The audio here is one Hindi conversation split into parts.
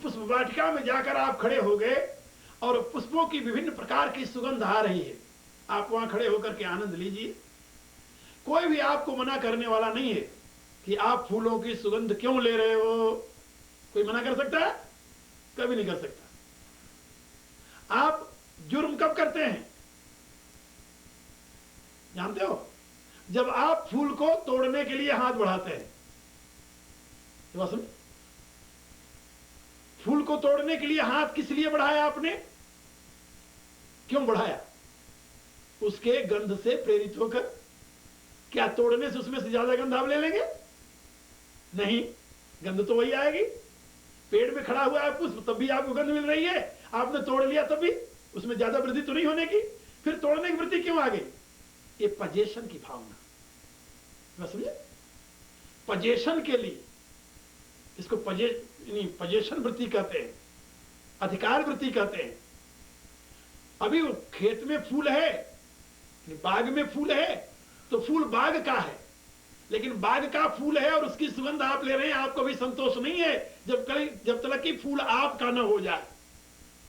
पुष्प वाटिका में जाकर आप खड़े हो गए और पुष्पों की विभिन्न प्रकार की सुगंध आ रही है, आप वहां खड़े होकर के आनंद लीजिए। कोई भी आपको मना करने वाला नहीं है कि आप फूलों की सुगंध क्यों ले रहे हो। कोई मना कर सकता है? कभी नहीं कर सकता। आप जुर्म कब करते हैं जानते हो? जब आप फूल को तोड़ने के लिए हाथ बढ़ाते हैं। फूल को तोड़ने के लिए हाथ किस लिए बढ़ाया आपने? क्यों बढ़ाया? उसके गंध से प्रेरित होकर। क्या तोड़ने से उसमें से ज्यादा गंध आप ले लेंगे? नहीं, गंध तो वही आएगी। पेड़ में खड़ा हुआ है पुष्प, तब भी आपको गंध मिल रही है। आपने तोड़ लिया तब भी उसमें ज्यादा वृद्धि तो नहीं होने की। फिर तोड़ने की वृद्धि क्यों आ गई? ये पजेशन की भावना, समझे? पजेशन के लिए, इसको पजेशन वृत्ति कहते हैं, अधिकार वृत्ति कहते हैं। अभी खेत में फूल है, बाग में फूल है, तो फूल बाग का है, लेकिन बाग का फूल है और उसकी सुगंध आप ले रहे हैं। आपको भी संतोष नहीं है जब तक कि फूल आपका न हो जाए।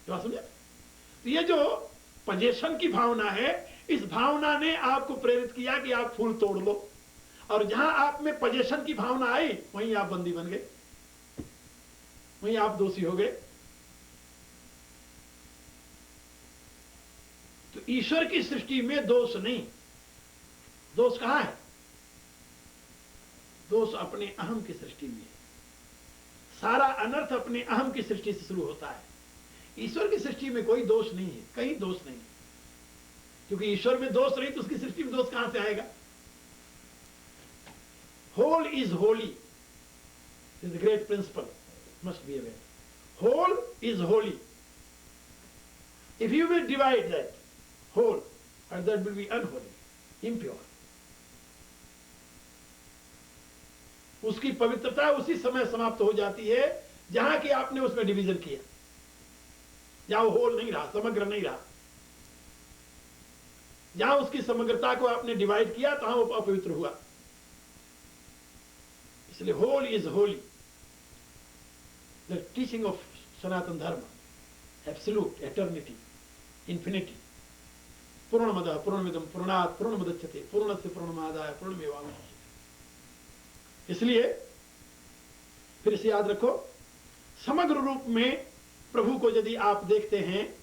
तो समझे? तो ये जो पजेशन की भावना है, इस भावना ने आपको प्रेरित किया कि आप फूल तोड़ लो, और जहां आप में पजेशन की भावना आई वहीं आप बंदी बन गए, वहीं आप दोषी हो गए। तो ईश्वर की सृष्टि में दोष नहीं। दोष कहां है? दोष अपने अहम की सृष्टि में है। सारा अनर्थ अपने अहम की सृष्टि से शुरू होता है। ईश्वर की सृष्टि में कोई दोष नहीं है, कहीं दोष नहीं है, क्योंकि ईश्वर में दोष नहीं तो उसकी सृष्टि में दोष कहां से आएगा? Whole is holy is the great principle, must be aware. Whole is holy. If you will divide that whole, and that will be unholy, impure. उसकी पवित्रता उसी समय समाप्त हो जाती है जहां कि आपने उसमें डिवीजन किया, जहां वो होल नहीं रहा, समग्र नहीं रहा। जहां उसकी समग्रता को आपने डिवाइड किया तहां वो अपवित्र हुआ। इसलिए whole is holy, the teaching of Sanatan Dharma, absolute, eternity, infinity. पूर्णमदः पूर्णमिदं पूर्णात् पूर्णमुदच्यते पूर्णस्य पूर्णमादाय पूर्णमेवावशिष्यते। इसलिए फिर से याद रखो, समग्र रूप में प्रभु को यदि आप देखते हैं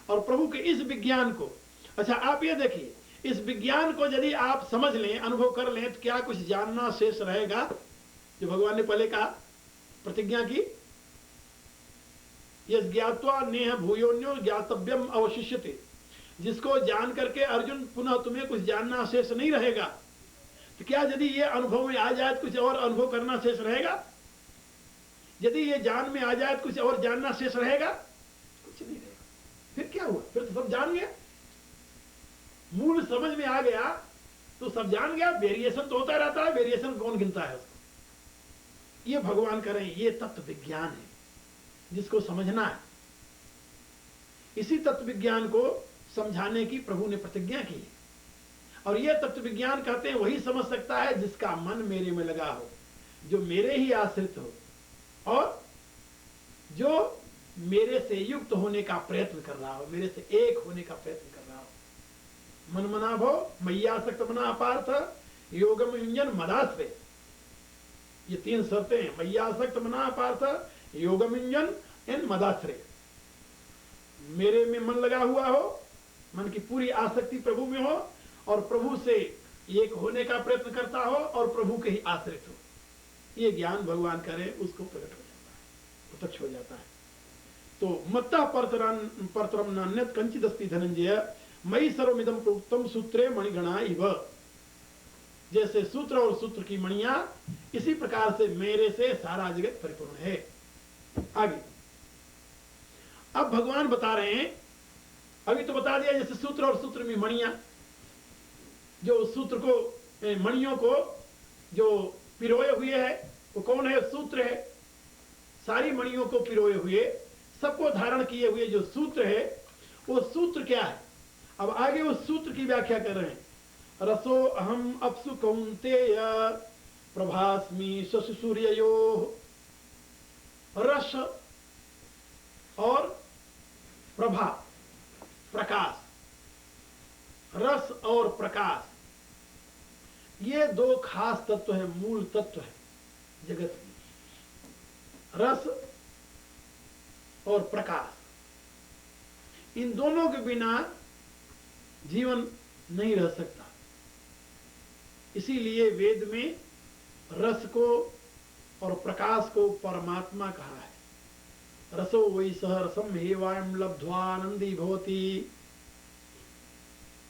और प्रभु के इस विज्ञान को, अच्छा आप ये देखिए, इस विज्ञान को यदि आप समझ लें, अनुभव कर लें, तो क्या कुछ जानना शेष रहेगा? जो भगवान ने पहले कहा, प्रतिज्ञा की, यस ज्ञात्वा नेह भूयोन्यो ज्ञातव्यम अवशिष्यते। जिसको जान करके अर्जुन पुनः तुम्हें कुछ जानना शेष नहीं रहेगा। तो क्या यदि ये अनुभव में आ जाए तो कुछ और अनुभव करना शेष रहेगा? यदि ये जान में आ जाए तो कुछ और जानना शेष रहेगा? कुछ नहीं रहेगा। फिर क्या हुआ? फिर तो सब जान गया, मूल समझ में आ गया तो सब जान गया। वेरिएशन तो होता रहता है, वेरिएशन कौन गिनता है उसको? ये भगवान करें, ये तत्व विज्ञान है जिसको समझना है। इसी तत्व विज्ञान को समझाने की प्रभु ने प्रतिज्ञा की है। और यह तत्व विज्ञान कहते हैं वही समझ सकता है जिसका मन मेरे में लगा हो, जो मेरे ही आश्रित हो और जो मेरे से युक्त होने का प्रयत्न कर रहा हो, मेरे से एक होने का प्रयत्न कर रहा हो। मन मना भो मय्यासक्त मना पार्थ योगम युञ्जन मदाश्रय। ये तीन शर्तें हैं, मय्यासक्त मना पार्थ योगम युञ्जन एन मदाश्रय। मेरे में मन लगा हुआ हो, मन की पूरी आसक्ति प्रभु में हो और प्रभु से एक होने का प्रयत्न करता हो और प्रभु के ही आश्रित हो। ये ज्ञान भगवान करे उसको प्रकट हो जाता है, प्रत्यक्ष हो जाता है। तो मत्ता परतरम नान्यत कंचिदस्ति धनंजय मयि सर्वमिदं प्रोक्तम सूत्रे मणिगणा इव। जैसे सूत्र और सूत्र की मणियां, इसी प्रकार से मेरे से सारा जगत परिपूर्ण है। आगे अब भगवान बता रहे हैं, अभी तो बता दिया जैसे सूत्र और सूत्र में मणियां, जो सूत्र को, मणियों को जो पिरोए हुए है वो कौन है? सूत्र है। सारी मणियों को पिरोए हुए, सबको धारण किए हुए जो सूत्र है, वो सूत्र क्या है? अब आगे उस सूत्र की व्याख्या कर रहे हैं। रसो अहम अपसु कौन्तेय प्रभास्मि शशि सूर्ययोः। रस और प्रभा, प्रकाश, रस और प्रकाश, ये दो खास तत्व हैं, मूल तत्व है जगत में। रस और प्रकाश, इन दोनों के बिना जीवन नहीं रह सकता। इसीलिए वेद में रस को और प्रकाश को परमात्मा कहा है। रसो वै सह रसम हेवायम लब्ध्वा आनंदी भवति।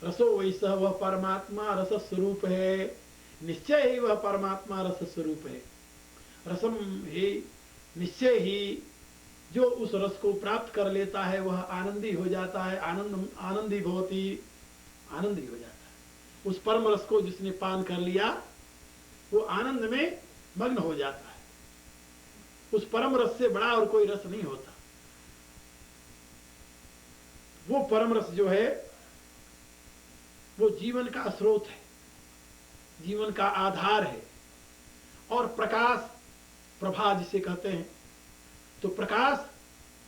रसो वै सह, वह परमात्मा रस स्वरूप है, निश्चय ही वह परमात्मा रस स्वरूप है। रसम ही, निश्चय ही जो उस रस को प्राप्त कर लेता है वह आनंदी हो जाता है, आनंदी भवति, आनंदी हो जाता है। उस परम रस को जिसने पान कर लिया वो आनंद में मग्न हो जाता है। उस परम रस से बड़ा और कोई रस नहीं होता। वो परम रस जो है वो जीवन का स्रोत है, जीवन का आधार है। और प्रकाश, प्रभा जिसे कहते हैं, तो प्रकाश,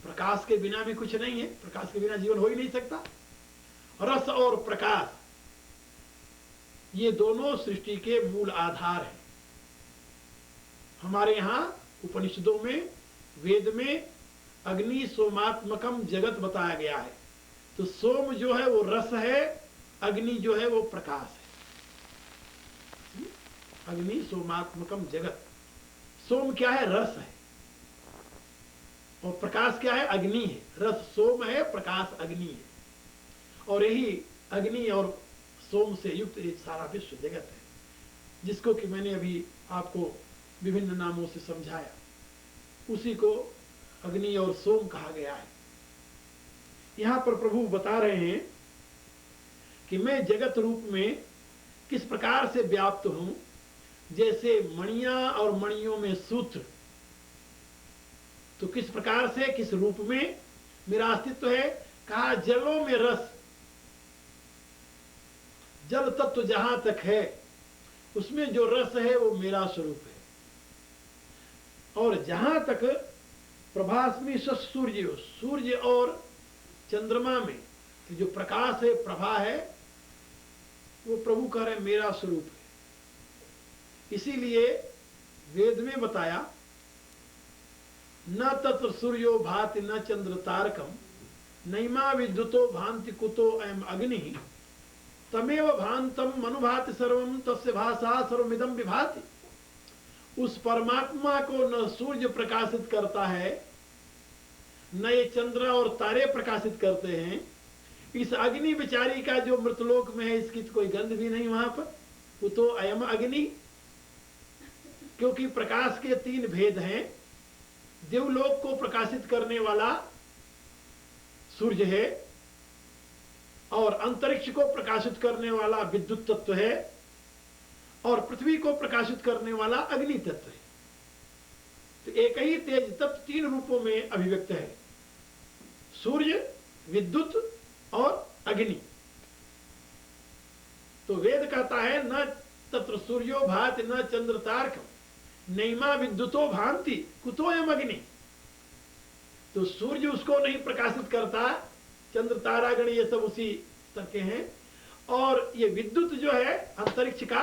प्रकाश के बिना भी कुछ नहीं है, प्रकाश के बिना जीवन हो ही नहीं सकता। रस और प्रकाश ये दोनों सृष्टि के मूल आधार हैं। हमारे यहाँ उपनिषदों में, वेद में अग्नि सोमात्मकम जगत बताया गया है। तो सोम जो है वो रस है, अग्नि जो है वो प्रकाश है। अग्नि सोमात्मकम जगत, सोम क्या है? रस है। और प्रकाश क्या है? अग्नि है। रस सोम है, प्रकाश अग्नि है। और यही अग्नि और सोम से युक्त एक सारा विश्व जगत है, जिसको कि मैंने अभी आपको विभिन्न नामों से समझाया। उसी को अग्नि और सोम कहा गया है। यहां पर प्रभु बता रहे हैं कि मैं जगत रूप में किस प्रकार से व्याप्त हूं, जैसे मणियां और मणियों में सूत्र। तो किस प्रकार से, किस रूप में मेरा अस्तित्व है? कहा जलों में रस, जल तत्व जहां तक है उसमें जो रस है वो मेरा स्वरूप है। और जहां तक प्रभास्मि सूर्य, सूर्य और चंद्रमा में जो प्रकाश है, प्रभा है, वो प्रभु कह रहे मेरा स्वरूप है। इसीलिए वेद में बताया, न तत्र सूर्यो भाति न चंद्र तारकम, नैमा विद्युतो भांति कुतो अयम अग्नि, तमेव भांतम मनुभाति सर्वम तस्य भाषा सर्वमिदं विभाति। उस परमात्मा को न सूर्य प्रकाशित करता है, न ये चंद्र और तारे प्रकाशित करते हैं। इस अग्नि बिचारी का जो मृतलोक में है, इसकी तो कोई गंध भी नहीं वहां पर। वो तो अयम अग्नि, क्योंकि प्रकाश के तीन भेद हैं। देवलोक को प्रकाशित करने वाला सूर्य है, और अंतरिक्ष को प्रकाशित करने वाला विद्युत तत्व है, और पृथ्वी को प्रकाशित करने वाला अग्नि तत्व है। तो एक ही तेज तत्व तीन रूपों में अभिव्यक्त है, सूर्य, विद्युत और अग्नि। तो वेद कहता है न तत्र सूर्यो भाति न चंद्र तारकम, नैमा विद्युतो भांति कुतोयम अग्नि। तो सूर्य उसको नहीं प्रकाशित करता, चंद्र तारागण ये सब उसी स्तर के हैं। और ये विद्युत जो है अंतरिक्ष का,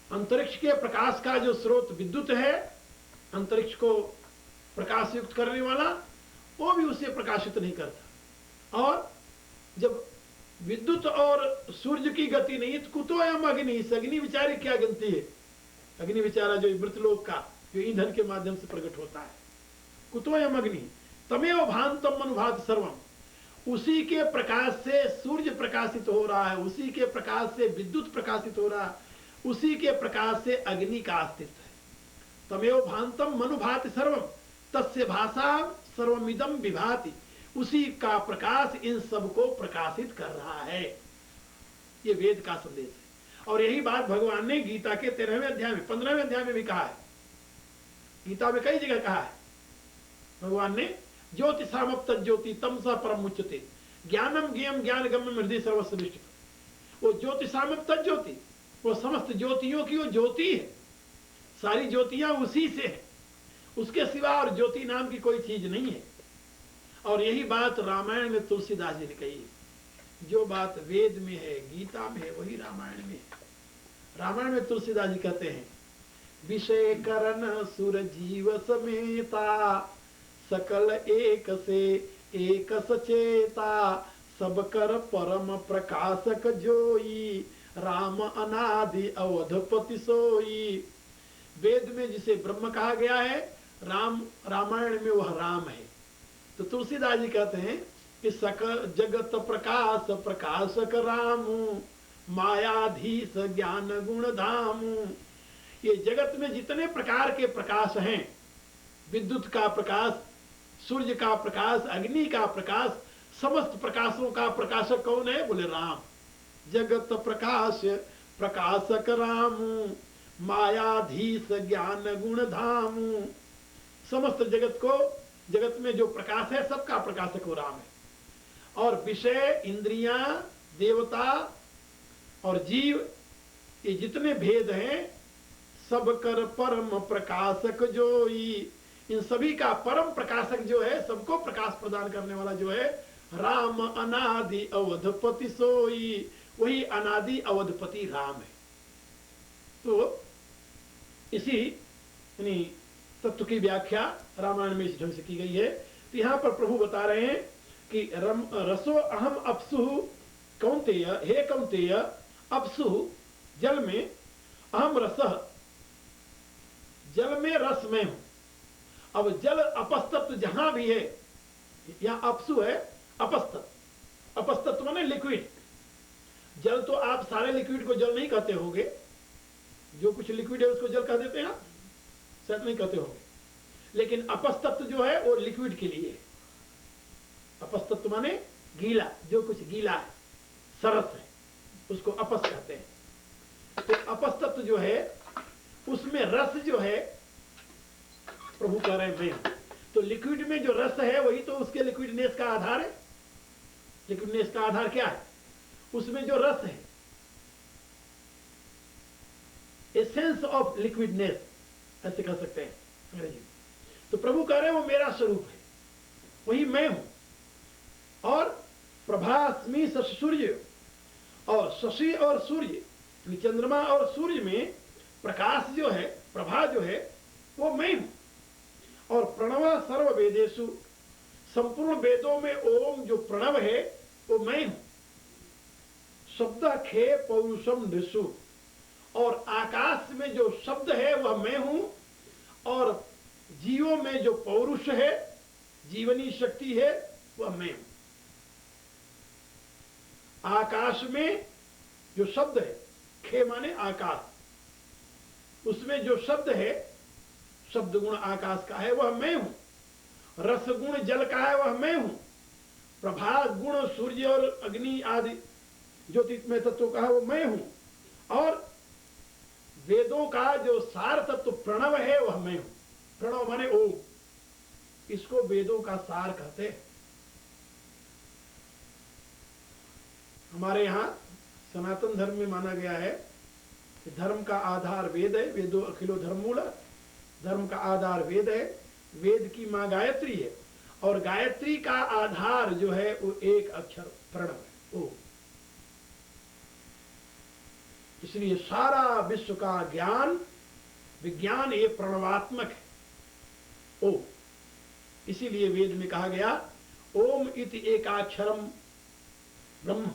अंतरिक्ष के प्रकाश का जो स्रोत विद्युत है, अंतरिक्ष को प्रकाश युक्त करने वाला, वो भी उसे प्रकाशित नहीं करता। और जब विद्युत और सूर्य की गति नहीं है तो कुतोयम अग्नि, इस अग्नि विचारी क्या गिनती है? अग्नि विचारा जो मृतलोक का जो ईंधन के माध्यम से प्रकट होता है, कुतोयम अग्नि, तमेव भांतम मनुभाति सर्वम। उसी के प्रकाश से सूर्य प्रकाशित हो रहा है, उसी के प्रकाश से विद्युत प्रकाशित हो रहा है, उसी के प्रकाश से अग्नि का अस्तित्व है। तमेव भांतम मनुभाति सर्वम तस्य भाषा सर्वमिदं विभाति। उसी का प्रकाश इन सब को प्रकाशित कर रहा है। ये वेद का संदेश है। और यही बात भगवान ने गीता के 13वें अध्याय में, 15वें अध्याय में भी कहा है। गीता में कई जगह कहा है भगवान ने, ज्योतिषामप तज्ज्योति तमसा परम मुच्यते, ज्ञानम ज्ञेयम ज्ञान गम्यम हृदय सर्वस्व निष्ठित। वो ज्योतिषामम तज्ज्योति, वो समस्त ज्योतियों की वो ज्योति है, सारी ज्योतियां उसी से है, उसके सिवा और ज्योति नाम की कोई चीज नहीं है। और यही बात रामायण में तुलसीदास जी ने कही है। जो बात वेद में है, गीता में है, वही रामायण में है। रामायण में तुलसीदास जी कहते हैं, विषय करण सुर जीव समेता, सकल एक से एक सचेता, सब कर परम प्रकाशक जोई, राम अनादि अवधपति सोई। वेद में जिसे ब्रह्म कहा गया है, रामायण में वह राम है। तो तुलसीदास जी कहते हैं कि सकल जगत प्रकाश प्रकाशक रामू, मायाधीश ज्ञान गुण धामू। ये जगत में जितने प्रकार के प्रकाश हैं, विद्युत का प्रकाश, सूर्य का प्रकाश, अग्नि का प्रकाश, समस्त प्रकाशों का प्रकाशक कौन है? बोले राम। जगत प्रकाश प्रकाशक रामू, मायाधीश ज्ञान गुण धामू। समस्त जगत में जो प्रकाश है, सबका प्रकाशक वो राम है। और विषय, इंद्रियां, देवता और जीव, ये जितने भेद हैं, सब कर परम प्रकाशक जोई। इन सभी का परम प्रकाशक जो है, सबको प्रकाश प्रदान करने वाला जो है, राम अनादि अवधपति सोई। वही अनादि अवधपति राम है। तो इसी तत्व की व्याख्या रामायण में इस ढंग से की गई है। तो यहाँ पर प्रभु बता रहे हैं कि रसो अहम अपसु कौन्तेय, हे कौन्तेय, अपसु जल में, अहम रसः, जल में रस में हूं। अब जल अपस्तत्व जहां भी है, यहां अपसु है, अपस्तत्व, अपस्तत्व माने लिक्विड। जल तो आप सारे लिक्विड को जल नहीं कहते होंगे, जो कुछ लिक्विड है उसको जल कह देते हैं आप, शायद नहीं कहते होंगे। लेकिन अपस्तत्व जो है वो लिक्विड के लिए है। अपस्तत्व माने गीला, जो कुछ गीला है, सरस है, उसको अपस कहते हैं। तो अपस्तत्व जो है उसमें रस जो है, प्रभु कह रहे हैं मैं। तो लिक्विड में जो रस है वही तो उसके लिक्विडनेस का आधार है। लिक्विडनेस का आधार क्या है? उसमें जो रस है, एसेंस ऑफ लिक्विडनेस, ऐसे कह सकते हैं अंग्रेजी में। तो प्रभु कह रहे हैं वो मेरा स्वरूप है, वही मैं हूं। और प्रभास्मि शशि सूर्य, और शशि और सूर्य, चंद्रमा और सूर्य में प्रकाश जो है, प्रभा जो है, वो मैं हूं। और प्रणव सर्व वेदेषु, संपूर्ण वेदों में ओम जो प्रणव है वो मैं हूं। शब्द खे पौरुषम नृषु, और आकाश में जो शब्द है वह मैं हूं। और जीवों में जो पौरुष है, जीवनी शक्ति है, वह मैं हूं। आकाश में जो शब्द है, खे माने आकाश, उसमें जो शब्द है, शब्द गुण आकाश का है, वह मैं हूं। रस गुण जल का है, वह मैं हूं। प्रभा गुण सूर्य और अग्नि आदि ज्योतिषमय तत्व का है, वो मैं हूं। और वेदों का जो सार तत्व प्रणव है, वह मैं हूं। प्रणव माने ओम, इसको वेदों का सार कहते हैं। हमारे यहां सनातन धर्म में माना गया है कि धर्म का आधार वेद है, वेदो अखिलो धर्ममूल। धर्म का आधार वेद है, वेद की मां गायत्री है, और गायत्री का आधार जो है वो एक अक्षर प्रणव है, ओम। इसलिए सारा विश्व का ज्ञान, विज्ञान ये प्रणवात्मक है, ओम। इसीलिए वेद में कहा गया ओम इति एकाक्षरम ब्रह्म।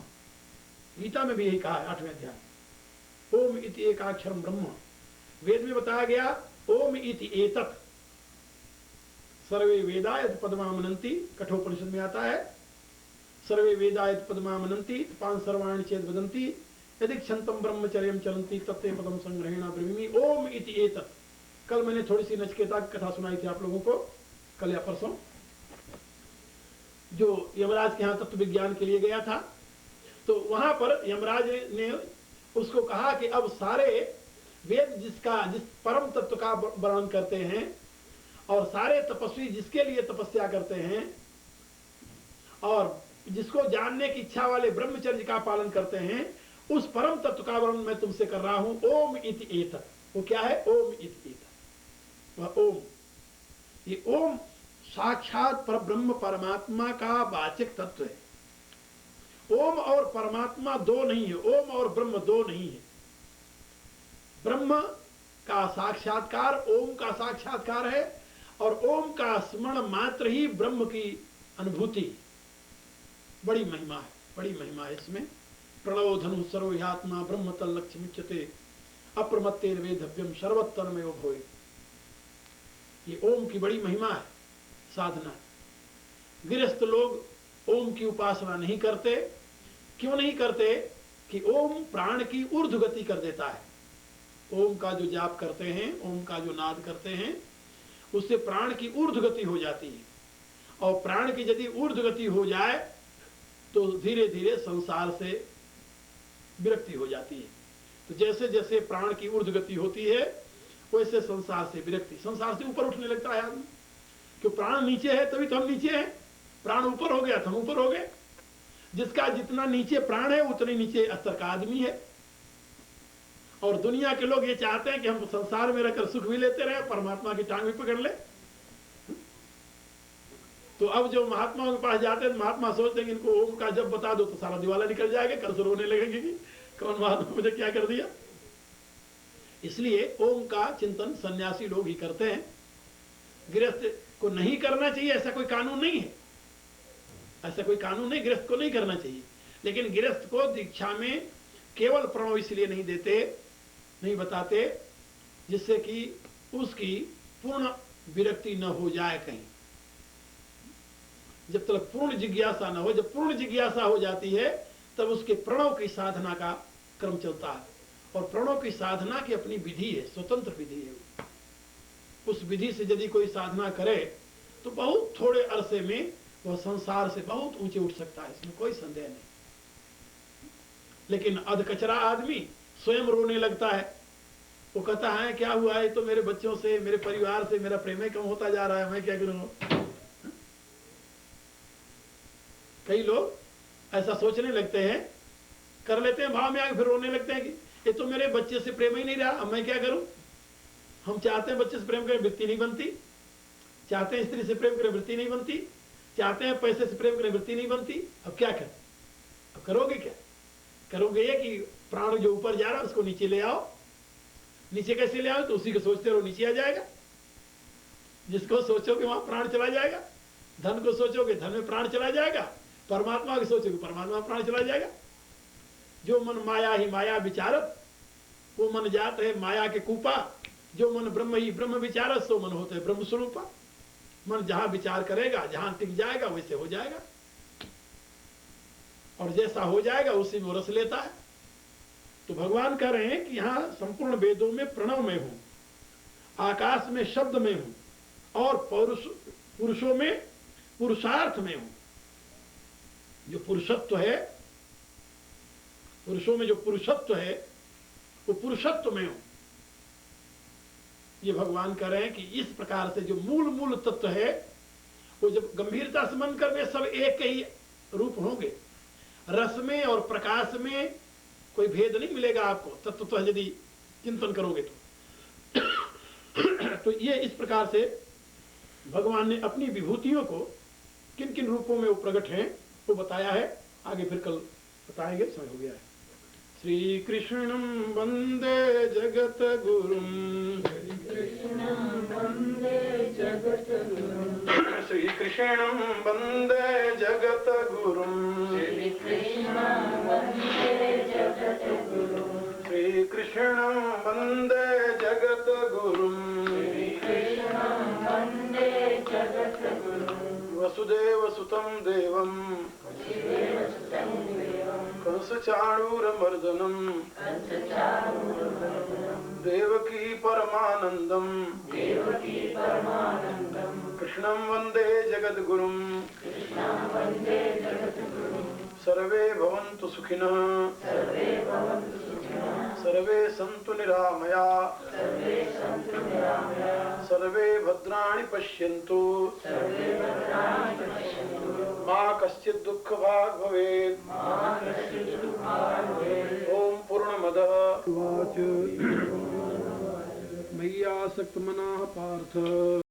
गीता में भी यही कहा है, 8वें अध्याय, ओम इति एकाक्षरम ब्रह्म। वेद में बताया गया ओम इति एतत् सर्वे वेदा यत् पद्मामनन्ति, कठोपनिषद में आता है, सर्वे वेदा यत् पद्मामनन्ति पांच सर्वाणि चेद वदन्ति यदि क्षंतम ब्रह्मचर्यम चलन्ति तत्ते पदम संग्रहेण ब्रवीमि ओम इति एतत्। कल मैंने थोड़ी सी नचिकेता की कथा सुनाई थी आप लोगों को, कल या परसों, जो यमराज के यहाँ तत्व विज्ञान के लिए गया था। तो वहां पर यमराज ने उसको कहा कि अब सारे वेद जिस परम तत्व का वर्णन करते हैं, और सारे तपस्वी जिसके लिए तपस्या करते हैं, और जिसको जानने की इच्छा वाले ब्रह्मचर्य का पालन करते हैं, उस परम तत्व का वर्णन मैं तुमसे कर रहा हूं। ओम इति एतत्, वो क्या है? ओम इति एतत्, वह ओम। ये ओम साक्षात पर ब्रह्म परमात्मा का वाचक तत्व है। ओम और परमात्मा दो नहीं है, ओम और ब्रह्म दो नहीं है। ब्रह्म का साक्षात्कार ओम का साक्षात्कार है, और ओम का स्मरण मात्र ही ब्रह्म की अनुभूति। बड़ी महिमा है, बड़ी महिमा है इसमें। प्रणव धनु सर्वयात्मा ब्रह्म तल्लक्ष्य मुच्यते अप्रमत्तेन वेधव्यम सर्वोत्तरमेव भूय। ये ओम की बड़ी महिमा है, साधना। गृहस्थ लोग ओम की उपासना नहीं करते। क्यों नहीं करते? कि ओम प्राण की ऊर्ध्व गति कर देता है। ओम का जो जाप करते हैं, ओम का जो नाद करते हैं, उससे प्राण की ऊर्ध्व गति हो जाती है। और प्राण की यदि ऊर्ध्व गति हो जाए तो धीरे धीरे संसार से विरक्ति हो जाती है। तो जैसे जैसे प्राण की ऊर्ध्व गति होती है, वैसे संसार से विरक्ति, संसार से ऊपर उठने लगता है आदमी। क्यों? प्राण नीचे है तभी तो हम नीचे हैं। प्राण ऊपर हो गया तो हम ऊपर हो गए। जिसका जितना नीचे प्राण है उतने नीचे स्तर का आदमी है। और दुनिया के लोग ये चाहते हैं कि हम संसार में रहकर सुख भी लेते रहे, परमात्मा की टांग भी पकड़ ले। तो अब जो महात्माओं के पास जाते हैं, महात्मा सोचते हैं कि इनको ओम का जब बता दो तो सारा दिवाला निकल जाएगा, कल से रोने लगेंगे कि कौन महात्मा मुझे क्या कर दिया। इसलिए ओम का चिंतन सन्यासी लोग ही करते हैं। गृहस्थ को नहीं करना चाहिए, ऐसा कोई कानून नहीं है। ऐसा कोई कानून नहीं, गृहस्थ को नहीं करना चाहिए। लेकिन गृहस्थ को दीक्षा में केवल प्रणव इसलिए नहीं देते, नहीं बताते, जिससे कि उसकी पूर्ण विरक्ति न हो जाए कहीं। जब तक पूर्ण जिज्ञासा न हो, जब पूर्ण जिज्ञासा हो जाती है तब उसके प्रणव की साधना का क्रम चलता है। और प्रणव की साधना की अपनी विधि है, स्वतंत्र विधि है। उस विधि से यदि कोई साधना करे तो बहुत थोड़े अरसे में वह संसार से बहुत ऊंचे उठ सकता है, इसमें कोई संदेह नहीं। लेकिन अधकचरा आदमी स्वयं रोने लगता है। वो कहता है क्या हुआ है, तो मेरे बच्चों से, मेरे परिवार से मेरा प्रेम ही कम होता जा रहा है, मैं क्या करूं। कई लोग ऐसा सोचने लगते हैं, कर लेते हैं भाव में आके, फिर रोने लगते हैं कि ये तो मेरे बच्चे से प्रेम ही नहीं रहा, अब मैं क्या करूं। हम चाहते हैं बच्चे से प्रेम करें, वृत्ति नहीं बनती। चाहते हैं स्त्री से प्रेम करें, वृत्ति नहीं बनती। चाहते हैं पैसे से प्रेम करें, वृत्ति नहीं बनती। अब क्या करें? अब करोगे क्या? करोगे ये कि प्राण जो ऊपर जा रहा है उसको नीचे ले आओ। नीचे कैसे ले आओ? तो उसी को सोचते रहो, नीचे आ जाएगा। जिसको सोचोगे वहां प्राण चला जाएगा। धन को सोचोगे, धन में प्राण चला जाएगा। परमात्मा को सोचोगे, परमात्मा में प्राण चला जाएगा। जो मन माया ही माया विचारत, वो मन जात है माया के कूपा। जो मन ब्रह्म ही ब्रह्म विचारत, सो मन होते ब्रह्म स्वरूपा। मन जहां विचार करेगा, जहां टिक जाएगा, वैसे हो जाएगा। और जैसा हो जाएगा उसी में रस लेता है। तो भगवान कह रहे हैं कि यहां संपूर्ण वेदों में प्रणव में हूं, आकाश में शब्द में हूं, और पुरुषों में पुरुषार्थ में हूं। जो पुरुषत्व है, पुरुषों में जो पुरुषत्व है, वो पुरुषत्व में हूं। ये भगवान कह रहे हैं कि इस प्रकार से जो मूल मूल तत्व है, वो जब गंभीरता से मन कर, वे सब एक ही रूप होंगे। रस में और प्रकाश में कोई भेद नहीं मिलेगा आपको, तत्व तो यदि चिंतन करोगे तो ये इस प्रकार से भगवान ने अपनी विभूतियों को किन किन रूपों में वो प्रकट हैं वो बताया है। आगे फिर कल बताएंगे, समय हो गया है। श्री कृष्णं वंदे जगत गुरुम, श्री कृष्णं वंदे जगत गुरुम, श्री कृष्णं वंदे जगत गुरुम, श्री कृष्णं वंदे जगत गुरुम, श्री कृष्णं वंदे जगत गुरुम, श्री कृष्णं वंदे जगत गुरुम, वसुदेव सुतं देवं, कंस चाणूरमर्दनम, देवकी परमानंदम, कृष्णं वंदे जगद्गुरुम, सर्वे भवन्तु सुखिनः, सर्वे सन्तु निरामया, सर्वे भद्राणि पश्यन्तु, मा कश्चित् दुःख भाग भवेत्। ओम पूर्णमदः मय्यासक्त मनाः पार्थ